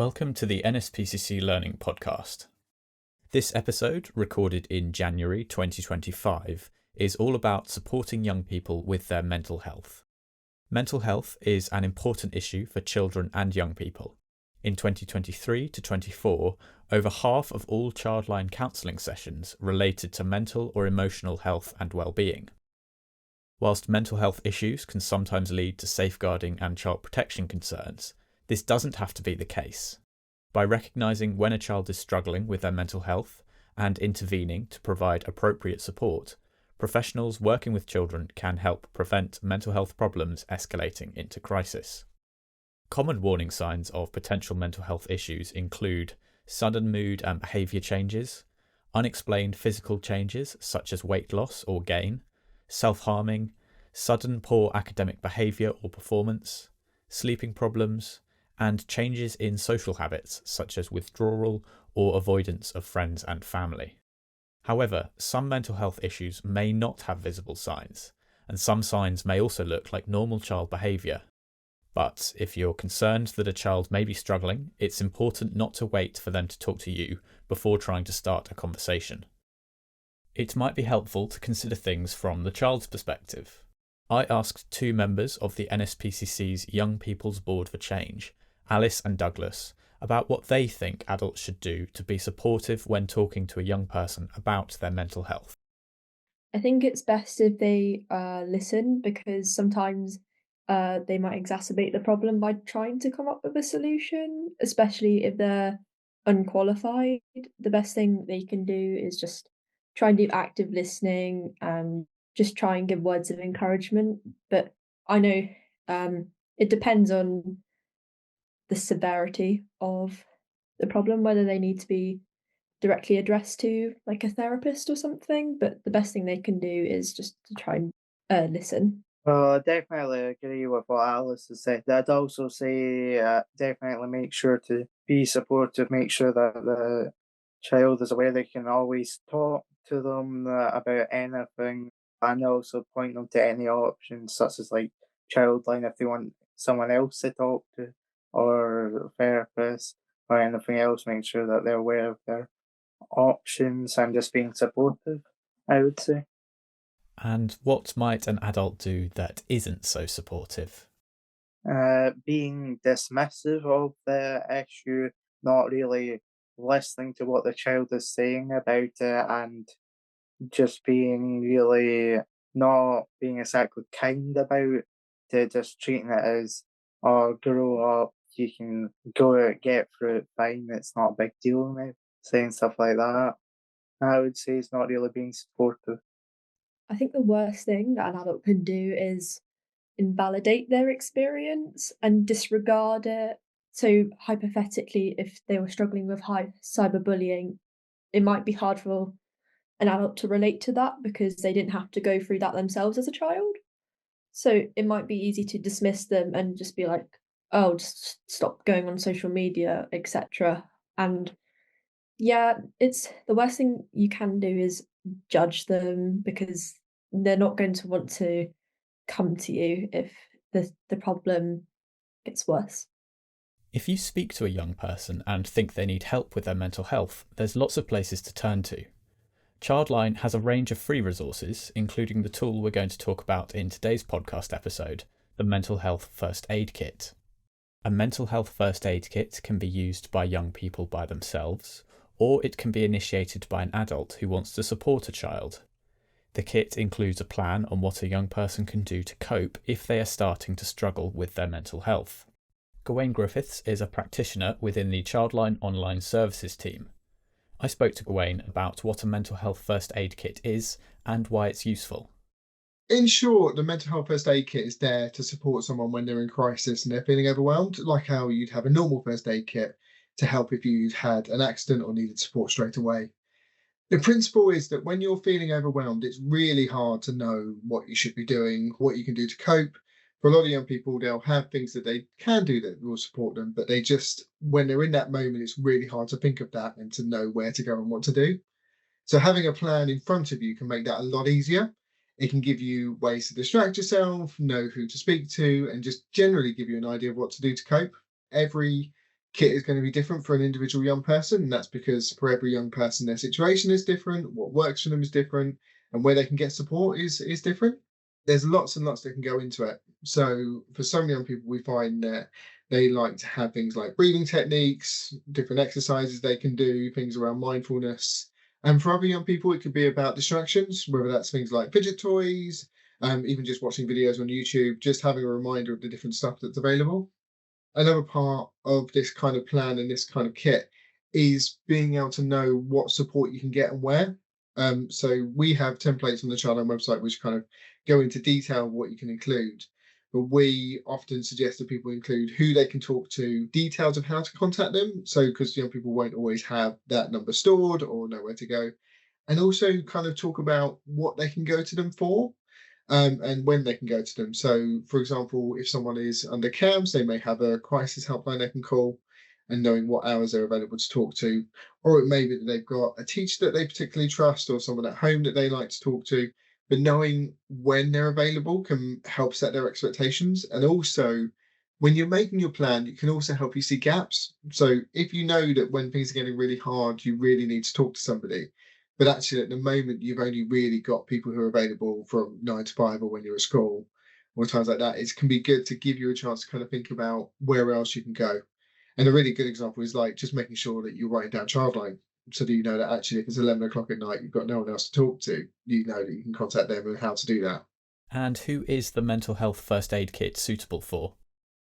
Welcome to the NSPCC Learning Podcast. This episode, recorded in January 2025, is all about supporting young people with their mental health. Mental health is an important issue for children and young people. In 2023 to 24, over half of all childline counselling sessions related to mental or emotional health and well-being. Whilst mental health issues can sometimes lead to safeguarding and child protection concerns, this doesn't have to be the case. By recognising when a child is struggling with their mental health and intervening to provide appropriate support, professionals working with children can help prevent mental health problems escalating into crisis. Common warning signs of potential mental health issues include sudden mood and behaviour changes, unexplained physical changes such as weight loss or gain, self-harming, sudden poor academic behaviour or performance, sleeping problems, and changes in social habits such as withdrawal or avoidance of friends and family. However, some mental health issues may not have visible signs, and some signs may also look like normal child behaviour. But if you're concerned that a child may be struggling, it's important not to wait for them to talk to you before trying to start a conversation. It might be helpful to consider things from the child's perspective. I asked two members of the NSPCC's Young People's Board for Change, Alice and Douglas, about what they think adults should do to be supportive when talking to a young person about their mental health. I think it's best if they listen, because sometimes they might exacerbate the problem by trying to come up with a solution, especially if they're unqualified. The best thing they can do is just try and do active listening and just try and give words of encouragement. But I know it depends on the severity of the problem, whether they need to be directly addressed to like a therapist or something. But the best thing they can do is just to try and listen. I definitely agree with what Alice has said. I'd also say definitely make sure to be supportive, make sure that the child is aware they can always talk to them about anything, and also point them to any options such as like childline if they want someone else to talk to, or a therapist or anything else. Make sure that they're aware of their options and just being supportive, I would say. And what might an adult do that isn't so supportive? Being dismissive of the issue, not really listening to what the child is saying about it, and just being really not being exactly kind about it, just treating it as, oh, grow up, you can go out, get through it fine, it's not a big deal, maybe saying stuff like that. I would say it's not really being supportive. I think the worst thing that an adult can do is invalidate their experience and disregard it. So hypothetically, if they were struggling with high cyberbullying, it might be hard for an adult to relate to that because they didn't have to go through that themselves as a child. So it might be easy to dismiss them and just be like, oh, just stop going on social media, etc. And yeah, it's the worst thing you can do is judge them, because they're not going to want to come to you if the problem gets worse. If you speak to a young person and think they need help with their mental health, there's lots of places to turn to. Childline has a range of free resources, including the tool we're going to talk about in today's podcast episode, the Mental Health First Aid Kit. A mental health first aid kit can be used by young people by themselves, or it can be initiated by an adult who wants to support a child. The kit includes a plan on what a young person can do to cope if they are starting to struggle with their mental health. Gawain Griffiths is a practitioner within the Childline Online Services team. I spoke to Gawain about what a mental health first aid kit is and why it's useful. In short, the mental health first aid kit is there to support someone when they're in crisis and they're feeling overwhelmed, like how you'd have a normal first aid kit to help if you'd had an accident or needed support straight away. The principle is that when you're feeling overwhelmed, it's really hard to know what you should be doing, what you can do to cope. For a lot of young people, they'll have things that they can do that will support them, but they just, when they're in that moment, it's really hard to think of that and to know where to go and what to do. So having a plan in front of you can make that a lot easier. It can give you ways to distract yourself, know who to speak to, and just generally give you an idea of what to do to cope. Every kit is going to be different for an individual young person, and that's because for every young person their situation is different, what works for them is different, and where they can get support is different. There's lots and lots that can go into it. So for some young people, we find that they like to have things like breathing techniques, different exercises they can do, things around mindfulness. And for other young people, it could be about distractions, whether that's things like fidget toys, even just watching videos on YouTube, just having a reminder of the different stuff that's available. Another part of this kind of plan and this kind of kit is being able to know what support you can get and where. So we have templates on the Childline website which kind of go into detail what you can include. But we often suggest that people include who they can talk to, details of how to contact them. So because young people won't always have that number stored or know where to go. And also kind of talk about what they can go to them for. And when they can go to them. So, for example, if someone is under CAMS, they may have a crisis helpline they can call, and knowing what hours they're available to talk to. Or it may be that they've got a teacher that they particularly trust or someone at home that they like to talk to. But knowing when they're available can help set their expectations. And also, when you're making your plan, it can also help you see gaps. So if you know that when things are getting really hard, you really need to talk to somebody, but actually at the moment you've only really got people who are available from 9 to 5 or when you're at school or times like that, it can be good to give you a chance to kind of think about where else you can go. And a really good example is like just making sure that you're writing down Childline, so that you know that actually if it's 11 o'clock at night, you've got no one else to talk to, you know that you can contact them and how to do that. And who is the mental health first aid kit suitable for?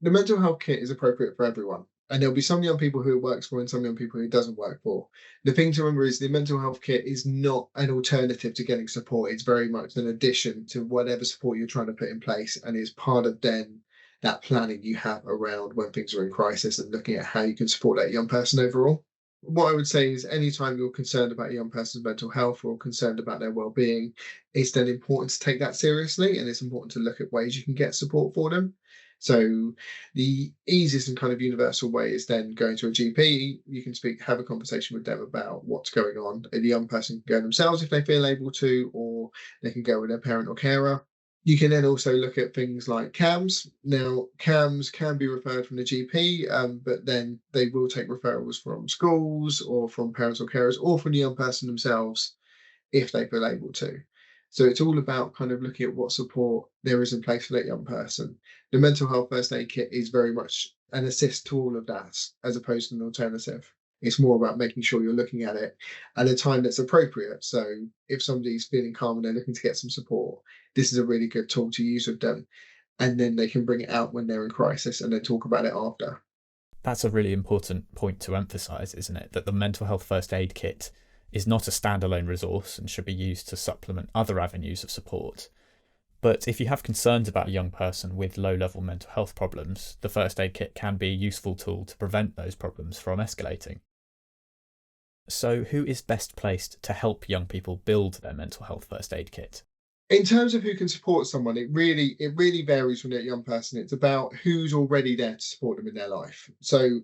The mental health kit is appropriate for everyone. And there'll be some young people who it works for and some young people who it doesn't work for. The thing to remember is the mental health kit is not an alternative to getting support. It's very much an addition to whatever support you're trying to put in place, and is part of then that planning you have around when things are in crisis and looking at how you can support that young person overall. What I would say is anytime you're concerned about a young person's mental health or concerned about their well-being, it's then important to take that seriously, and it's important to look at ways you can get support for them. So the easiest and kind of universal way is then going to a GP. You can have a conversation with them about what's going on. The young person can go themselves if they feel able to, or they can go with their parent or carer. You can then also look at things like CAMS. Now, CAMS can be referred from the GP, but then they will take referrals from schools or from parents or carers or from the young person themselves if they feel able to. So it's all about kind of looking at what support there is in place for that young person. The mental health first aid kit is very much an assist to all of that, as opposed to an alternative. It's more about making sure you're looking at it at a time that's appropriate. So if somebody's feeling calm and they're looking to get some support, this is a really good tool to use with them. And then they can bring it out when they're in crisis and then talk about it after. That's a really important point to emphasise, isn't it? That the mental health first aid kit is not a standalone resource and should be used to supplement other avenues of support. But if you have concerns about a young person with low-level mental health problems, the first aid kit can be a useful tool to prevent those problems from escalating. So who is best placed to help young people build their mental health first aid kit? In terms of who can support someone, it really varies from that young person. It's about who's already there to support them in their life. So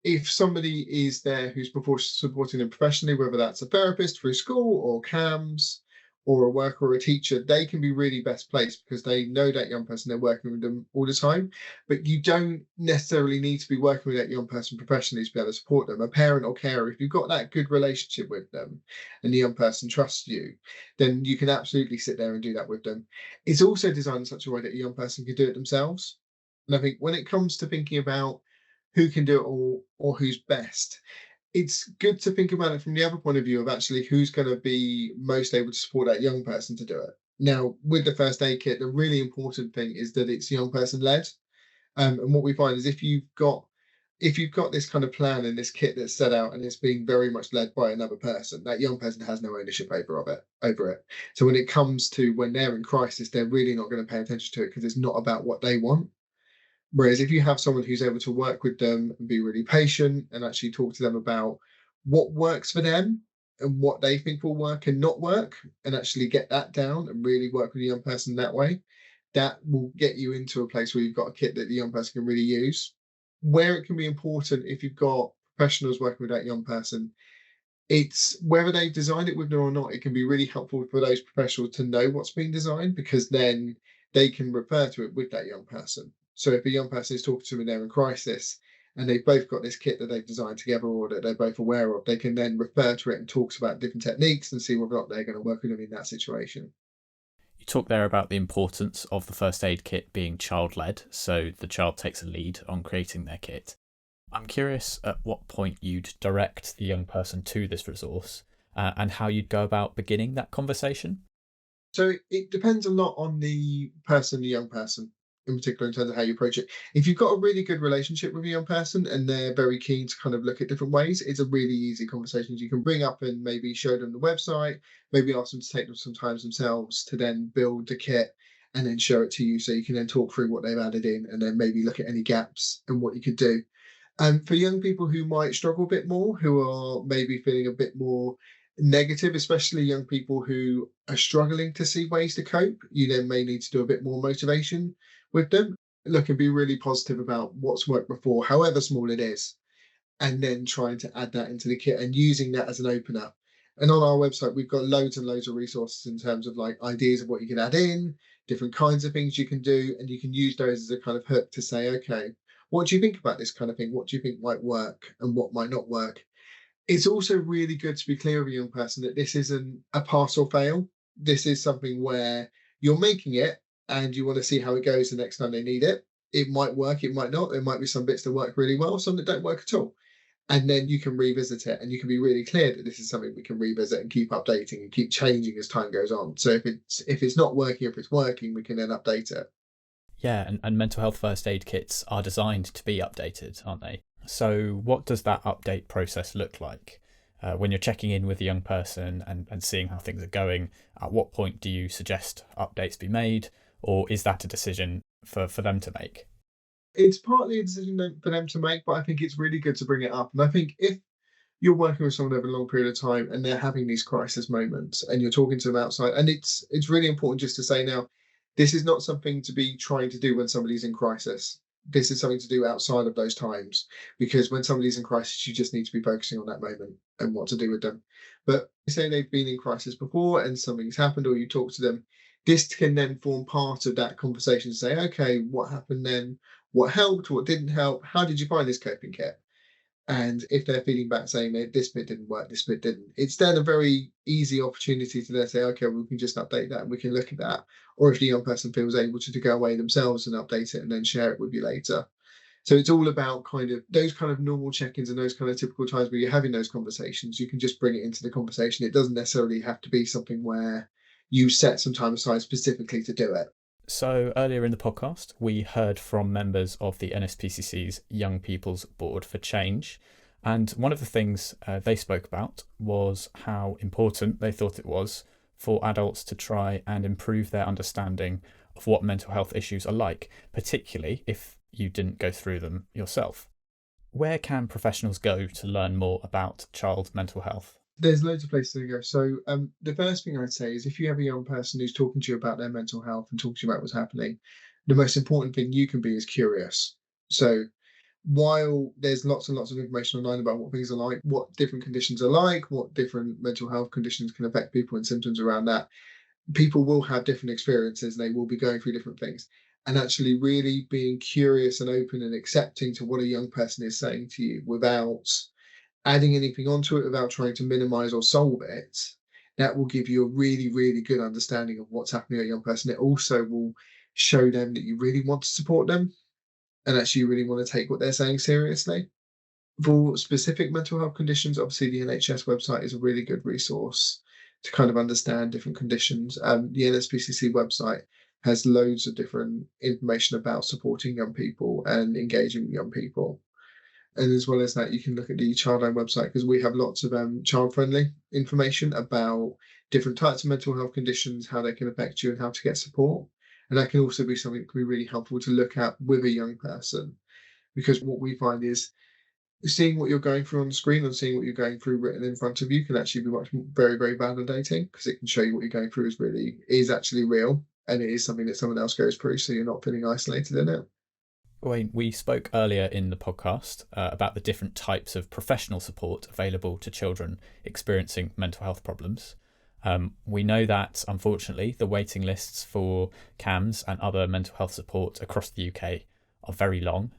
if somebody is there who's supporting them professionally, whether that's a therapist through school or CAMS or a worker or a teacher, they can be really best placed because they know that young person, they're working with them all the time. But you don't necessarily need to be working with that young person professionally to be able to support them. A parent or carer, if you've got that good relationship with them and the young person trusts you, then you can absolutely sit there and do that with them. It's also designed in such a way that a young person can do it themselves. And I think when it comes to thinking about who can do it all or who's best, it's good to think about it from the other point of view of actually who's going to be most able to support that young person to do it. Now, with the first aid kit, the really important thing is that it's young person led. And what we find is if you've got this kind of plan and this kit that's set out and it's being very much led by another person, that young person has no ownership over it. So when it comes to when they're in crisis, they're really not going to pay attention to it because it's not about what they want. Whereas if you have someone who's able to work with them and be really patient and actually talk to them about what works for them and what they think will work and not work, and actually get that down and really work with the young person that way, that will get you into a place where you've got a kit that the young person can really use. Where it can be important if you've got professionals working with that young person, it's whether they've designed it with them or not, it can be really helpful for those professionals to know what's been designed, because then they can refer to it with that young person. So if a young person is talking to them and they're in crisis and they've both got this kit that they've designed together or that they're both aware of, they can then refer to it and talks about different techniques and see whether or not they're going to work with them in that situation. You talk there about the importance of the first aid kit being child-led, so the child takes a lead on creating their kit. I'm curious at what point you'd direct the young person to this resource and how you'd go about beginning that conversation. So it depends a lot on the person, the young person, in particular, in terms of how you approach it. If you've got a really good relationship with a young person and they're very keen to kind of look at different ways, it's a really easy conversation you can bring up and maybe show them the website, maybe ask them to take them some time themselves to then build the kit and then show it to you, so you can then talk through what they've added in and then maybe look at any gaps and what you could do. For young people who might struggle a bit more, who are maybe feeling a bit more negative, especially young people who are struggling to see ways to cope, you then may need to do a bit more motivation with them. Look and be really positive about what's worked before, however small it is, and then trying to add that into the kit and using that as an opener. And on our website, we've got loads and loads of resources in terms of like ideas of what you can add in, different kinds of things you can do, and you can use those as a kind of hook to say, okay, what do you think about this kind of thing? What do you think might work and what might not work? It's also really good to be clear with a young person that this isn't a pass or fail. This is something where you're making it and you want to see how it goes the next time they need it. It might work, it might not. There might be some bits that work really well, some that don't work at all. And then you can revisit it and you can be really clear that this is something we can revisit and keep updating and keep changing as time goes on. So if it's not working, if it's working, we can then update it. Yeah, and mental health first aid kits are designed to be updated, aren't they? So what does that update process look like? When you're checking in with a young person and seeing how things are going, at what point do you suggest updates be made, or is that a decision for them to make? It's partly a decision for them to make, but I think it's really good to bring it up. And I think if you're working with someone over a long period of time and they're having these crisis moments and you're talking to them outside, and it's really important just to say now, this is not something to be trying to do when somebody's in crisis. This is something to do outside of those times, because when somebody's in crisis, you just need to be focusing on that moment and what to do with them. But say they've been in crisis before and something's happened, or you talk to them, this can then form part of that conversation. Say, okay, what happened then? What helped? What didn't help? How did you find this coping kit? And if they're feeding back saying that this bit didn't work, this bit didn't, it's then a very easy opportunity to then say, okay, we can just update that and we can look at that. Or if the young person feels able to go away themselves and update it and then share it with you later. So it's all about kind of those kind of normal check-ins and those kind of typical times where you're having those conversations. You can just bring it into the conversation. It doesn't necessarily have to be something where you set some time aside specifically to do it. So earlier in the podcast, we heard from members of the NSPCC's Young People's Board for Change. And one of the things they spoke about was how important they thought it was for adults to try and improve their understanding of what mental health issues are like, particularly if you didn't go through them yourself. Where can professionals go to learn more about child mental health? There's loads of places to go. So the first thing I'd say is if you have a young person who's talking to you about their mental health and talking to you about what's happening, the most important thing you can be is curious. So while there's lots and lots of information online about what things are like, what different conditions are like, what different mental health conditions can affect people and symptoms around that, people will have different experiences and they will be going through different things. And actually really being curious and open and accepting to what a young person is saying to you without adding anything onto it, without trying to minimize or solve it, that will give you a really, really good understanding of what's happening to a young person. It also will show them that you really want to support them and actually you really want to take what they're saying seriously. For specific mental health conditions, obviously the NHS website is a really good resource to kind of understand different conditions. The NSPCC website has loads of different information about supporting young people and engaging with young people. And as well as that, you can look at the Childline website because we have lots of child-friendly information about different types of mental health conditions, how they can affect you and how to get support. And that can also be something that can be really helpful to look at with a young person, because what we find is seeing what you're going through on the screen and seeing what you're going through written in front of you can actually be very, very validating, because it can show you what you're going through is actually real and it is something that someone else goes through, so you're not feeling isolated in it. Wayne, we spoke earlier in the podcast about the different types of professional support available to children experiencing mental health problems. We know that, unfortunately, the waiting lists for CAMHS and other mental health support across the UK are very long.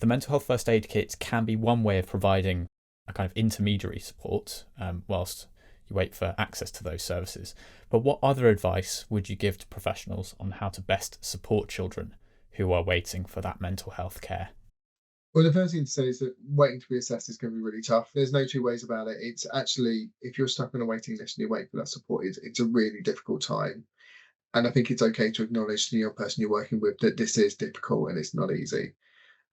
The mental health first aid kit can be one way of providing a kind of intermediary support whilst you wait for access to those services. But what other advice would you give to professionals on how to best support children who are waiting for that mental health care? Well, the first thing to say is that waiting to be assessed is going to be really tough. There's no two ways about it. It's actually, if you're stuck on a waiting list and you're waiting for that support, it's a really difficult time. And I think it's okay to acknowledge to the young person you're working with that this is difficult and it's not easy.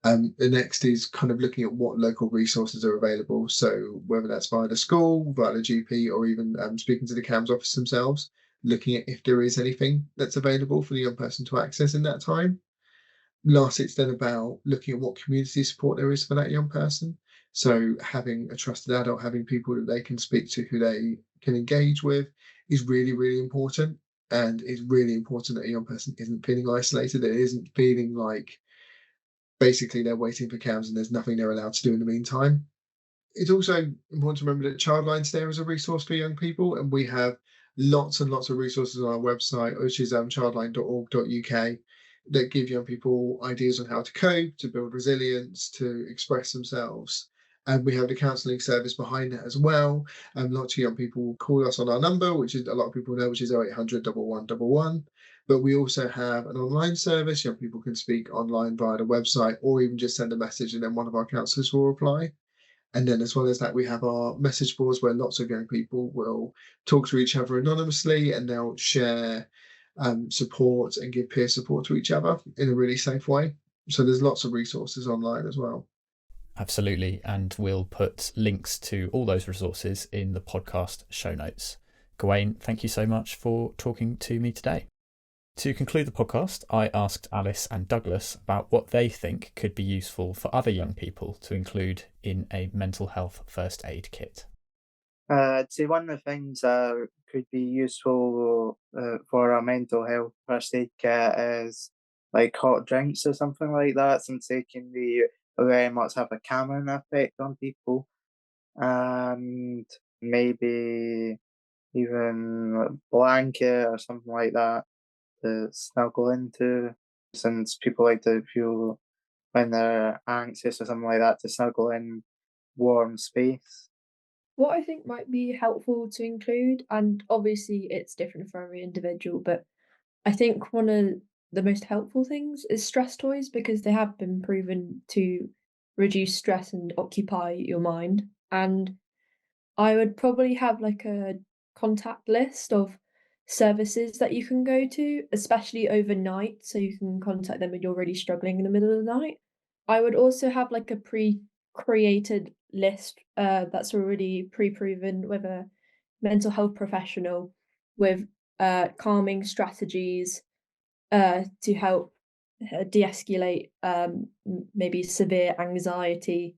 The next is kind of looking at what local resources are available. So whether that's via the school, via the GP, or even speaking to the CAMS office themselves, looking at if there is anything that's available for the young person to access in that time. Last, it's then about looking at what community support there is for that young person. So having a trusted adult, having people that they can speak to, who they can engage with, is really, really important. And it's really important that a young person isn't feeling isolated. It isn't feeling like basically they're waiting for CAMS and there's nothing they're allowed to do in the meantime. It's also important to remember that Childline's there as a resource for young people, and we have lots and lots of resources on our website, which is childline.org.uk, that give young people ideas on how to cope, to build resilience, to express themselves. And we have the counselling service behind that as well. Lots of young people call us on our number, which is a lot of people know, which is 0800 1111. But we also have an online service. Young people can speak online via the website, or even just send a message and then one of our counsellors will reply. And then as well as that, we have our message boards where lots of young people will talk to each other anonymously, and they'll share support and give peer support to each other in a really safe way. So there's lots of resources online as well. Absolutely. And we'll put links to all those resources in the podcast show notes. Gawain, thank you so much for talking to me today. To conclude the podcast, I asked Alice and Douglas about what they think could be useful for other young people to include in a mental health first aid kit. I'd say one of the things that could be useful for a mental health first aid kit is like hot drinks or something like that, since they can be very much have a calming effect on people, and maybe even a blanket or something like that to snuggle into, since people like to feel when they're anxious or something like that to snuggle in warm space. What I think might be helpful to include, and obviously it's different for every individual, but I think one of the most helpful things is stress toys, because they have been proven to reduce stress and occupy your mind. And I would probably have like a contact list of services that you can go to, especially overnight, so you can contact them when you're really struggling in the middle of the night. I would also have like a pre-created list that's already pre-proven with a mental health professional, with calming strategies to help de-escalate maybe severe anxiety,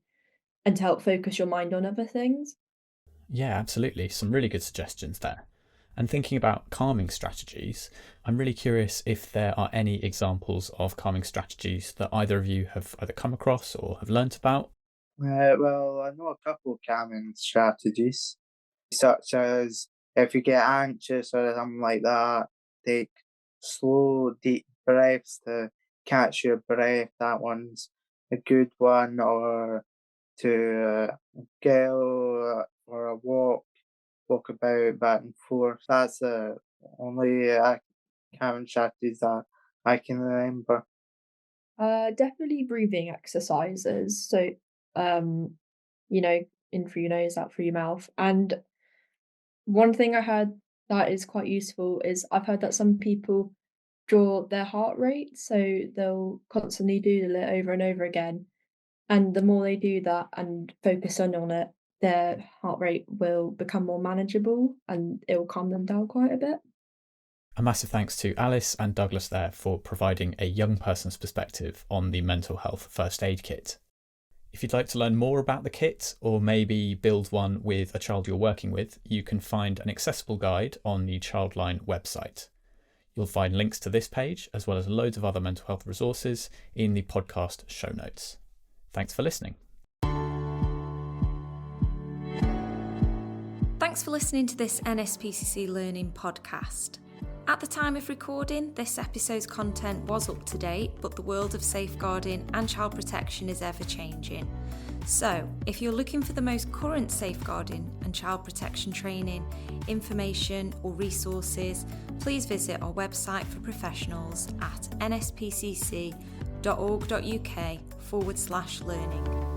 and to help focus your mind on other things. Yeah, absolutely. Some really good suggestions there. And thinking about calming strategies, I'm really curious if there are any examples of calming strategies that either of you have either come across or have learnt about. Well, I know a couple of calming strategies, such as if you get anxious or something like that, take slow, deep breaths to catch your breath. That one's a good one. Or to go for a walk about back and forth. That's the only calming strategies that I can remember. Definitely breathing exercises. So, in through your nose, out through your mouth. And one thing I heard that is quite useful is I've heard that some people draw their heart rate, so they'll constantly doodle it over and over again. And the more they do that and focus on it, their heart rate will become more manageable and it will calm them down quite a bit. A massive thanks to Alice and Douglas there for providing a young person's perspective on the mental health first aid kit. If you'd like to learn more about the kit, or maybe build one with a child you're working with, you can find an accessible guide on the Childline website. You'll find links to this page, as well as loads of other mental health resources, in the podcast show notes. Thanks for listening. Thanks for listening to this NSPCC Learning Podcast. At the time of recording, this episode's content was up to date, but the world of safeguarding and child protection is ever changing. So, if you're looking for the most current safeguarding and child protection training, information or resources, please visit our website for professionals at nspcc.org.uk/learning.